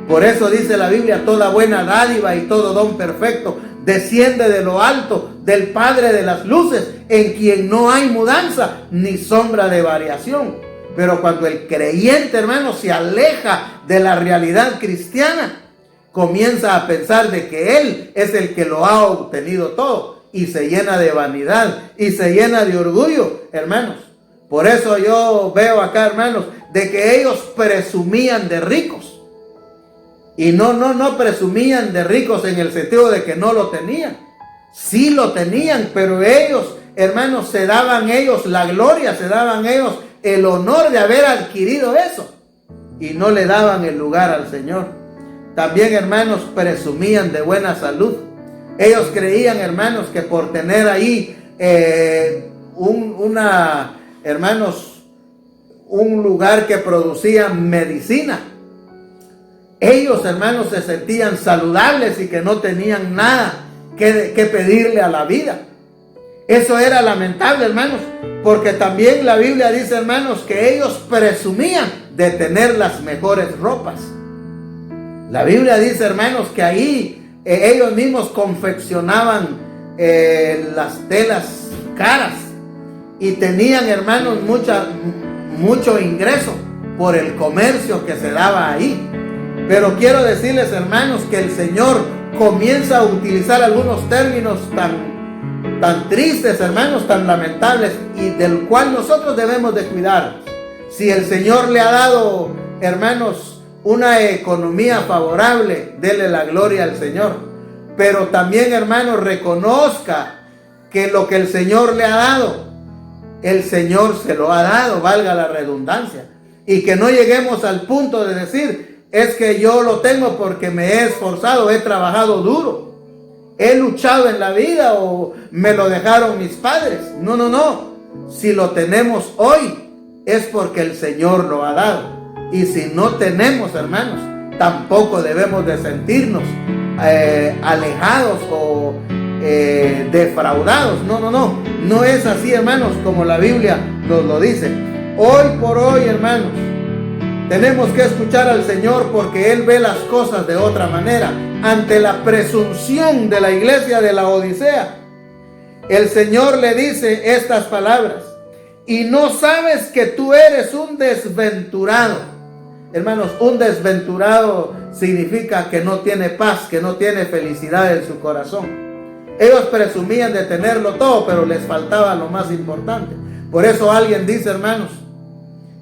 Por eso dice la Biblia, toda buena dádiva y todo don perfecto desciende de lo alto, del Padre de las luces, en quien no hay mudanza ni sombra de variación. Pero cuando el creyente, hermano, se aleja de la realidad cristiana, comienza a pensar de que él es el que lo ha obtenido todo y se llena de vanidad y se llena de orgullo, hermanos. Por eso yo veo acá, hermanos, de que ellos presumían de ricos. Y no presumían de ricos en el sentido de que no lo tenían. Sí lo tenían, pero ellos, hermanos, se daban ellos la gloria, se daban ellos el honor de haber adquirido eso. Y no le daban el lugar al Señor. También, hermanos, presumían de buena salud. Ellos creían, hermanos, que por tener ahí un lugar que producía medicina, ellos, hermanos, se sentían saludables y que no tenían nada que pedirle a la vida. Eso era lamentable, hermanos, porque también la Biblia dice, hermanos, que ellos presumían de tener las mejores ropas. La Biblia dice, hermanos, que ahí ellos mismos confeccionaban las telas caras y tenían, hermanos, mucho ingreso. por el comercio que se daba ahí. Pero quiero decirles, hermanos, que el Señor comienza a utilizar algunos términos tan tristes, hermanos, tan lamentables, y del cual nosotros debemos de cuidar. Si el Señor le ha dado, hermanos, una economía favorable, dele la gloria al Señor. Pero también, hermanos, reconozca que lo que el Señor le ha dado, el Señor se lo ha dado, valga la redundancia. Y que no lleguemos al punto de decir, es que yo lo tengo porque me he esforzado, he trabajado duro, he luchado en la vida o me lo dejaron mis padres. No, no, no. Si lo tenemos hoy, es porque el Señor lo ha dado. Y si no tenemos, hermanos, tampoco debemos de sentirnos alejados o defraudados. No, no, no. No es así, hermanos, como la Biblia nos lo dice. Hoy por hoy, hermanos, tenemos que escuchar al Señor porque Él ve las cosas de otra manera. Ante la presunción de la iglesia de la Odisea, el Señor le dice estas palabras: y no sabes que tú eres un desventurado. Hermanos, un desventurado significa que no tiene paz, que no tiene felicidad en su corazón. Ellos presumían de tenerlo todo, pero les faltaba lo más importante. Por eso alguien dice, hermanos,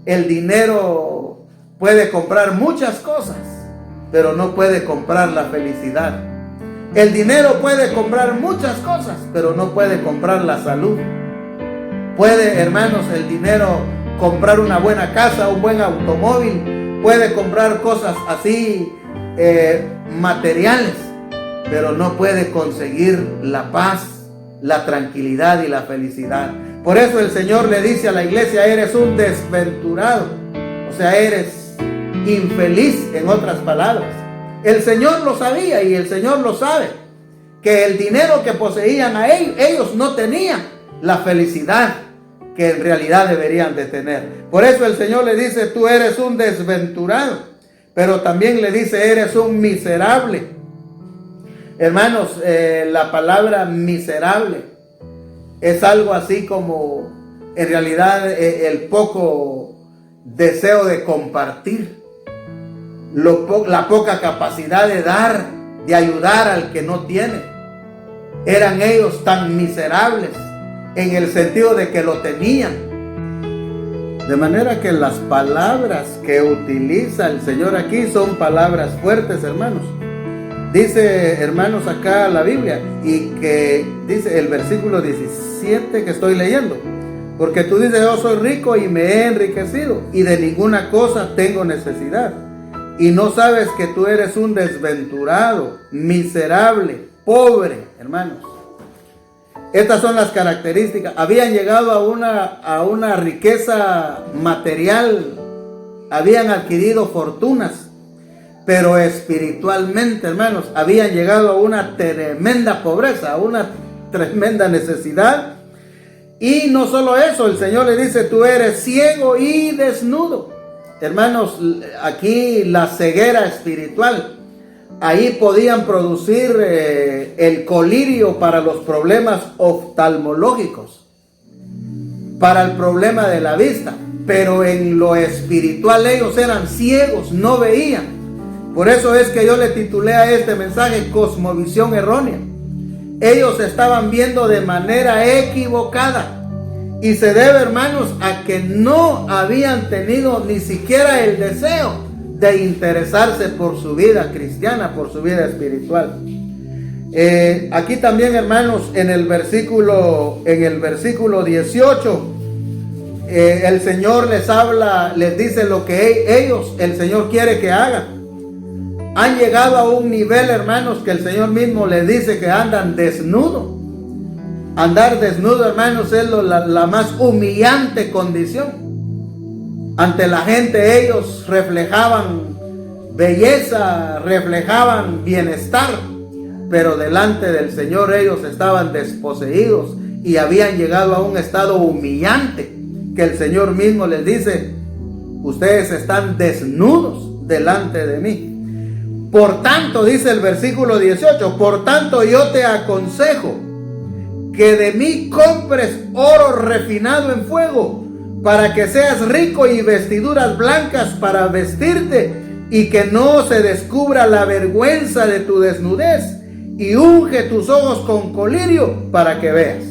el dinero puede comprar muchas cosas, pero no puede comprar la felicidad. El dinero puede comprar muchas cosas, pero no puede comprar la salud. Puede, hermanos, el dinero comprar una buena casa, un buen automóvil, puede comprar cosas así materiales, pero no puede conseguir la paz, la tranquilidad y la felicidad. Por eso el Señor le dice a la iglesia: eres un desventurado, o sea, eres infeliz, en otras palabras. El Señor lo sabía y el Señor lo sabe, que el dinero que poseían a ellos no tenían la felicidad que en realidad deberían de tener. Por eso el Señor le dice: tú eres un desventurado, pero también le dice: eres un miserable. Hermanos, la palabra miserable es algo así como, en realidad, el poco deseo de compartir, la poca capacidad de dar, de ayudar al que no tiene. Eran ellos tan miserables en el sentido de que lo tenían. De manera que las palabras que utiliza el Señor aquí son palabras fuertes, hermanos. Dice, hermanos, acá la Biblia, y que dice el versículo 17 que estoy leyendo: porque tú dices, yo soy rico y me he enriquecido y de ninguna cosa tengo necesidad, y no sabes que tú eres un desventurado, miserable, pobre. Hermanos, estas son las características. Habían llegado a una riqueza material, habían adquirido fortunas, pero espiritualmente, hermanos, habían llegado a una tremenda pobreza, a una tremenda necesidad. Y no solo eso, el Señor le dice: tú eres ciego y desnudo. Hermanos, aquí la ceguera espiritual, ahí podían producir el colirio para los problemas oftalmológicos, para el problema de la vista, pero en lo espiritual ellos eran ciegos, no veían. Por eso es que yo le titulé a este mensaje Cosmovisión Errónea. Ellos estaban viendo de manera equivocada, y se debe, hermanos, a que no habían tenido ni siquiera el deseo de interesarse por su vida cristiana, por su vida espiritual. Aquí también, hermanos, en el versículo 18, el Señor les habla, les dice lo que ellos, el Señor quiere que hagan. Han llegado a un nivel, hermanos, que el Señor mismo les dice que andan desnudos. Andar desnudo, hermanos, es la más humillante condición. Ante la gente ellos reflejaban belleza, reflejaban bienestar, pero delante del Señor ellos estaban desposeídos y habían llegado a un estado humillante, que el Señor mismo les dice: ustedes están desnudos delante de mí. Por tanto, dice el versículo 18, por tanto yo te aconsejo que de mí compres oro refinado en fuego, para que seas rico y vestiduras blancas para vestirte y que no se descubra la vergüenza de tu desnudez, y unge tus ojos con colirio para que veas.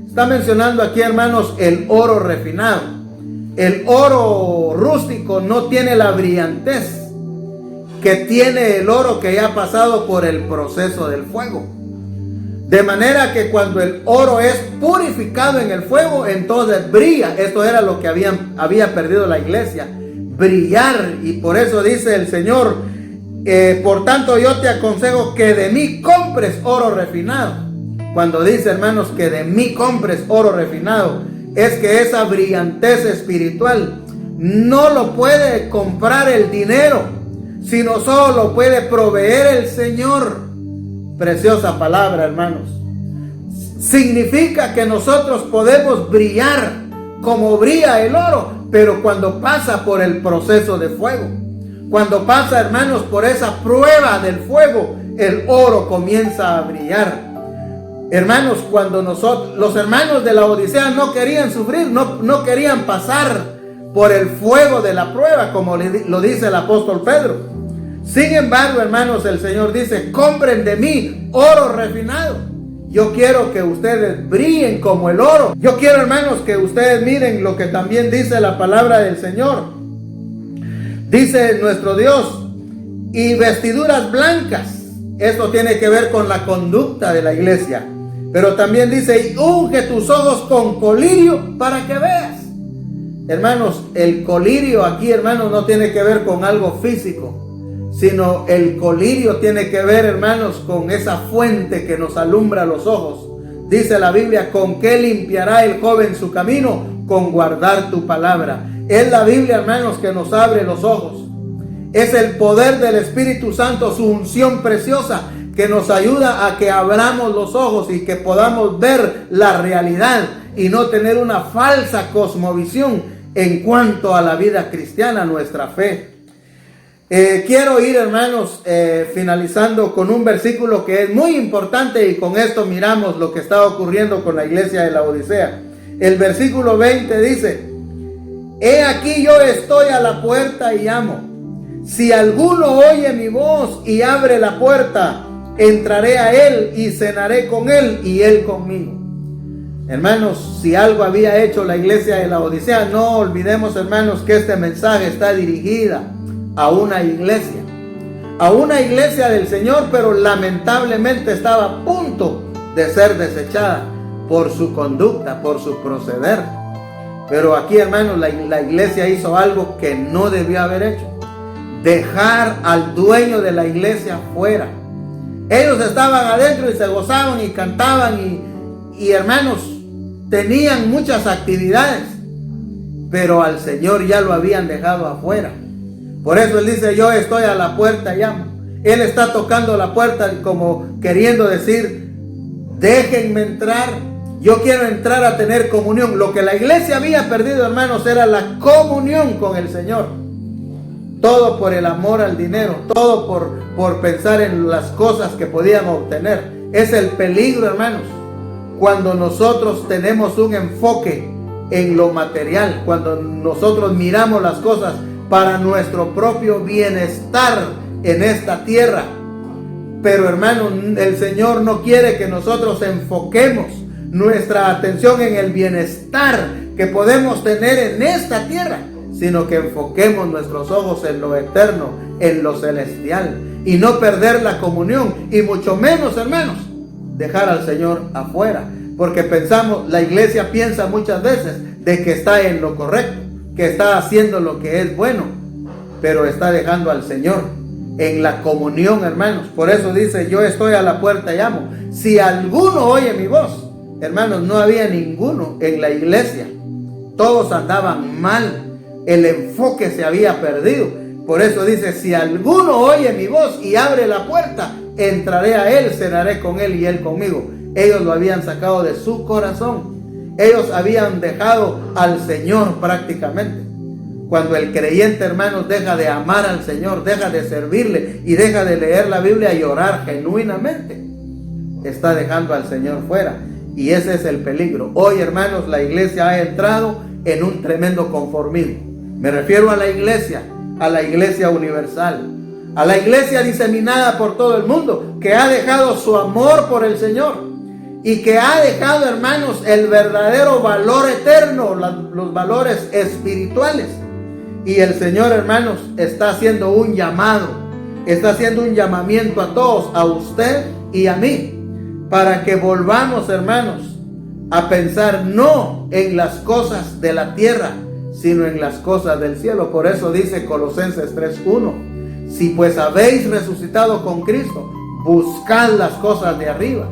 Está mencionando aquí, hermanos, el oro refinado. El oro rústico no tiene la brillantez que tiene el oro que ya ha pasado por el proceso del fuego. De manera que cuando el oro es purificado en el fuego, entonces brilla. Esto era lo que había perdido la iglesia, brillar. Y por eso dice el Señor, por tanto yo te aconsejo que de mí compres oro refinado. Cuando dice, hermanos, que de mí compres oro refinado, es que esa brillantez espiritual no lo puede comprar el dinero, sino solo lo puede proveer el Señor. Preciosa palabra, hermanos. Significa que nosotros podemos brillar como brilla el oro, pero cuando pasa por el proceso de fuego, cuando pasa, hermanos, por esa prueba del fuego, el oro comienza a brillar. Hermanos, cuando los hermanos de la Odisea no querían sufrir, no querían pasar por el fuego de la prueba, como lo dice el apóstol Pedro. Sin embargo, hermanos, el Señor dice, compren de mí oro refinado. Yo quiero que ustedes brillen como el oro. Yo quiero, hermanos, que ustedes miren lo que también dice la palabra del Señor. Dice nuestro Dios, y vestiduras blancas. Esto tiene que ver con la conducta de la iglesia. Pero también dice, y unge tus ojos con colirio para que veas. Hermanos, el colirio aquí, hermanos, no tiene que ver con algo físico, sino el colirio tiene que ver, hermanos, con esa fuente que nos alumbra los ojos. Dice la Biblia, ¿con qué limpiará el joven su camino? Con guardar tu palabra. Es la Biblia, hermanos, que nos abre los ojos. Es el poder del Espíritu Santo, su unción preciosa, que nos ayuda a que abramos los ojos y que podamos ver la realidad y no tener una falsa cosmovisión en cuanto a la vida cristiana, nuestra fe. Quiero ir, hermanos, finalizando con un versículo que es muy importante, y con esto miramos lo que está ocurriendo con la iglesia de la Odisea. El versículo 20 dice, he aquí yo estoy a la puerta y llamo. Si alguno oye mi voz y abre la puerta, entraré a él y cenaré con él y él conmigo. Hermanos, si algo había hecho la iglesia de la Odisea, no olvidemos, hermanos, que este mensaje está dirigida a una iglesia del Señor, pero lamentablemente estaba a punto de ser desechada por su conducta, por su proceder. Pero aquí, hermanos, la iglesia hizo algo que no debió haber hecho: dejar al dueño de la iglesia fuera. Ellos estaban adentro y se gozaban y cantaban y hermanos, tenían muchas actividades, pero al Señor ya lo habían dejado afuera. Por eso Él dice, yo estoy a la puerta y llamo. Él está tocando la puerta como queriendo decir, déjenme entrar. Yo quiero entrar a tener comunión. Lo que la iglesia había perdido, hermanos, era la comunión con el Señor. Todo por el amor al dinero, todo por pensar en las cosas que podían obtener. Es el peligro, hermanos, cuando nosotros tenemos un enfoque en lo material, cuando nosotros miramos las cosas para nuestro propio bienestar en esta tierra. Pero, hermano, el Señor no quiere que nosotros enfoquemos nuestra atención en el bienestar que podemos tener en esta tierra, sino que enfoquemos nuestros ojos en lo eterno, en lo celestial, y no perder la comunión, y mucho menos, hermanos, dejar al Señor afuera, porque la iglesia piensa muchas veces de que está en lo correcto, que está haciendo lo que es bueno, pero está dejando al Señor en la comunión, hermanos. Por eso dice, yo estoy a la puerta y llamo. Si alguno oye mi voz, hermanos, no había ninguno en la iglesia. Todos andaban mal. El enfoque se había perdido. Por eso dice, si alguno oye mi voz y abre la puerta, entraré a él, cenaré con él y él conmigo. Ellos lo habían sacado de su corazón. Ellos habían dejado al Señor prácticamente. Cuando el creyente, hermanos, deja de amar al Señor, deja de servirle y deja de leer la Biblia y orar genuinamente, está dejando al Señor fuera. Y ese es el peligro. Hoy, hermanos, la iglesia ha entrado en un tremendo conformismo. Me refiero a la iglesia universal, a la iglesia diseminada por todo el mundo, que ha dejado su amor por el Señor y que ha dejado, hermanos, el verdadero valor eterno, los valores espirituales. Y el Señor, hermanos, está haciendo un llamado, está haciendo un llamamiento a todos, a usted y a mí, para que volvamos, hermanos, a pensar no en las cosas de la tierra, sino en las cosas del cielo. Por eso dice Colosenses 3:1: si pues habéis resucitado con Cristo, buscad las cosas de arriba,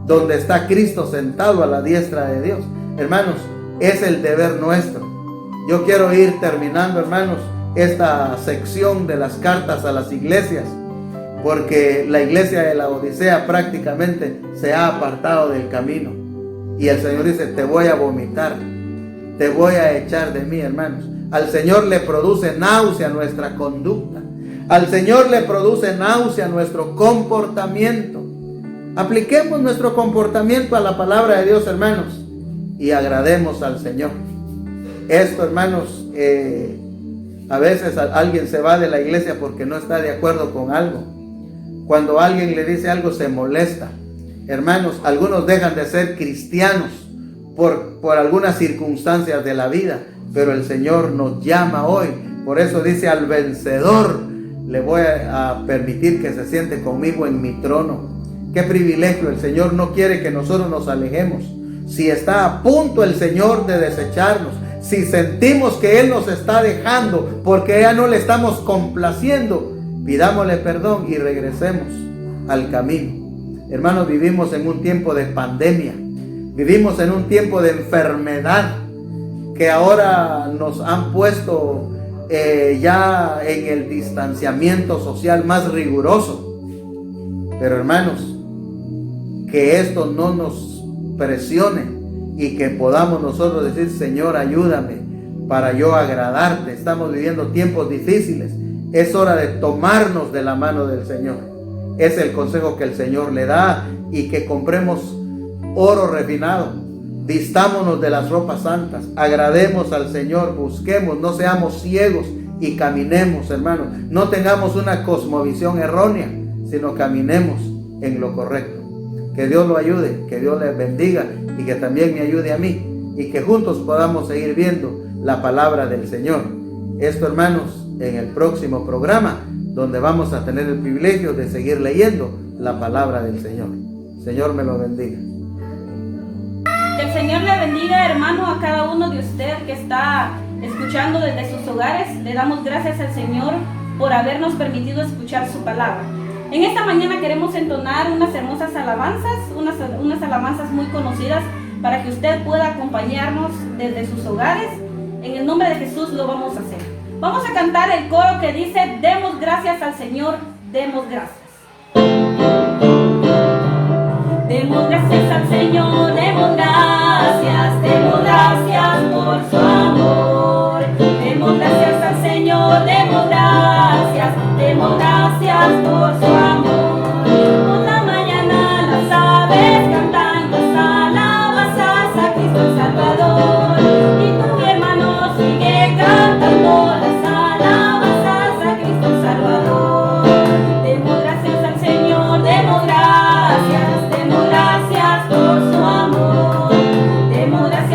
donde está Cristo sentado a la diestra de Dios. Hermanos, es el deber nuestro. Yo quiero ir terminando, hermanos, esta sección de las cartas a las iglesias, porque la iglesia de la Odisea prácticamente se ha apartado del camino. Y el Señor dice: te voy a vomitar, te voy a echar de mí, hermanos. Al Señor le produce náusea nuestra conducta. Al Señor le produce náusea nuestro comportamiento. Apliquemos nuestro comportamiento a la palabra de Dios, hermanos, y agrademos al Señor. Esto, hermanos, a veces alguien se va de la iglesia porque no está de acuerdo con algo. Cuando alguien le dice algo, se molesta. Hermanos, algunos dejan de ser cristianos por algunas circunstancias de la vida, pero el Señor nos llama hoy. Por eso dice: al vencedor le voy a permitir que se siente conmigo en mi trono. Qué privilegio. El Señor no quiere que nosotros nos alejemos. Si está a punto el Señor de desecharnos, si sentimos que Él nos está dejando porque ya no le estamos complaciendo, pidámosle perdón y regresemos al camino. Hermanos, vivimos en un tiempo de pandemia, vivimos en un tiempo de enfermedad, que ahora nos han puesto ya en el distanciamiento social más riguroso. Pero, hermanos, que esto no nos presione y que podamos nosotros decir: Señor, ayúdame para yo agradarte. Estamos viviendo tiempos difíciles. Es hora de tomarnos de la mano del Señor. Es el consejo que el Señor le da. Y que compremos oro refinado, vistámonos de las ropas santas, agrademos al Señor, busquemos, no seamos ciegos y caminemos, hermanos. No tengamos una cosmovisión errónea, sino caminemos en lo correcto. Que Dios lo ayude, que Dios le bendiga y que también me ayude a mí, y que juntos podamos seguir viendo la palabra del Señor. Esto, hermanos, en el próximo programa, donde vamos a tener el privilegio de seguir leyendo la palabra del Señor. Señor me lo bendiga. Que el Señor le bendiga, hermano, a cada uno de ustedes que está escuchando desde sus hogares. Le damos gracias al Señor por habernos permitido escuchar su palabra. En esta mañana queremos entonar unas hermosas alabanzas, unas alabanzas muy conocidas, para que usted pueda acompañarnos desde sus hogares. En el nombre de Jesús lo vamos a hacer. Vamos a cantar el coro que dice: demos gracias al Señor, demos gracias. Demos gracias al Señor, demos gracias por su amor. Demos gracias al Señor, demos gracias por su amor. Por la mañana las aves cantan las alabanzas a Cristo el Salvador. Y tú, mi hermano, sigue cantando las alabanzas a Cristo el Salvador. Demos gracias al Señor, demos gracias por su amor. Demos gracias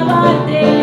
alabarte.